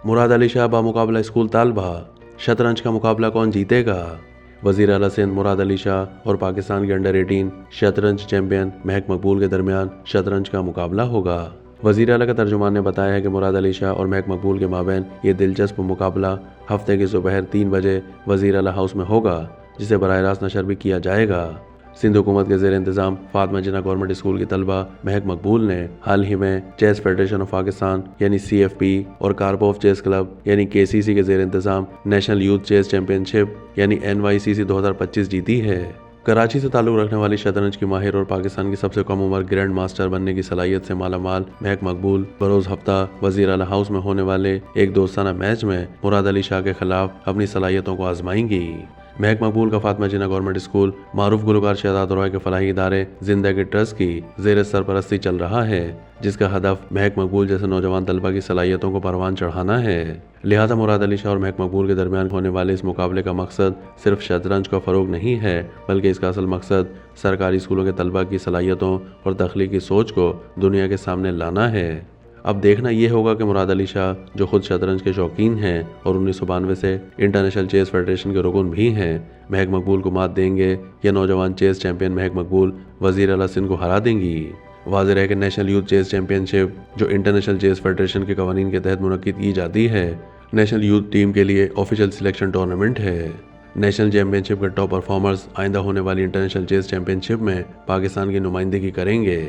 Murad Ali Shah बामुकाबला school तालबा, शतरंज का मुकाबला कौन जीतेगा? वजीर आला सिंध मुराद अली शाह और पाकिस्तान के अंडर 18 शतरंज चैंपियन महक मकबूल के दरमियान शतरंज का मुकाबला होगा। वजीर आला का तर्जुमान ने बताया है कि मुराद अली शाह और महक मकबूल के माबैन ये दिलचस्प मुकाबला हफ्ते की दोपहर 3 बजे वजीर आला हाउस में होगा, जिसे बराह रास्त नशर भी किया जाएगा। सिंध हुकूमत के ज़ेर इंतज़ाम फातिमा जिन्ना गवर्नमेंट स्कूल की तलबा महक मकबूल ने हाल ही में चेस फेडरेशन ऑफ पाकिस्तान यानी CFP और कार्पोव चेस क्लब यानी KCC के ज़ेर इंतज़ाम नेशनल यूथ चेस चैंपियनशिप यानी NYCC 2025 जीती है। कराची से ताल्लुक़ रखने वाली शतरंज की माहिर और पाकिस्तान की सबसे कम उम्र ग्रैंड मास्टर बनने की सलाहियत से मालामाल महक मकबूल बरोज़ हफ्ता वज़ीर आला हाउस में होने वाले एक दोस्ताना मैच में मुराद अली शाह के खिलाफ अपनी सलाहियतों को आजमाएंगी। महक मकबूल का फातिमा जिन्ना गवर्नमेंट स्कूल मारूफ गुलकार शहजाद रॉय के फलाही इदारे जिंदगी ट्रस्ट की ज़ेर सरपरस्ती चल रहा है, जिसका हदफ महक मकबूल जैसे नौजवान तलबा की सलाहियतों को परवान चढ़ाना है। लिहाजा मुराद अली शाह और महक मकबूल के दरमियान होने वाले इस मुकाबले का मकसद सिर्फ शतरंज का फ़रोग नहीं है, बल्कि इसका असल मकसद सरकारी स्कूलों के तलबा की सलाहियतों और तख्लीकी सोच को दुनिया के सामने लाना है। अब देखना ये होगा कि मुराद अली शाह, जो खुद शतरंज के शौकीन हैं और 1992 से इंटरनेशनल चेस फेडरेशन के रुकन भी हैं, महक मकबूल को मात देंगे या नौजवान चेस चैंपियन महक मकबूल वज़ीर आला सिंध को हरा देंगी। वाज़ेह है कि नेशनल यूथ चेस चैंपियनशिप, जो इंटरनेशनल चेस फेडरेशन के कवानीन के तहत मुनक्किद की जाती है, नेशनल यूथ टीम के लिए ऑफिशियल सिलेक्शन टूर्नामेंट है। नेशनल चैंपियनशिप के टॉप परफॉर्मर्स आइंदा होने वाली इंटरनेशनल चेस चैंपियनशिप में पाकिस्तान की नुमाइंदगी करेंगे।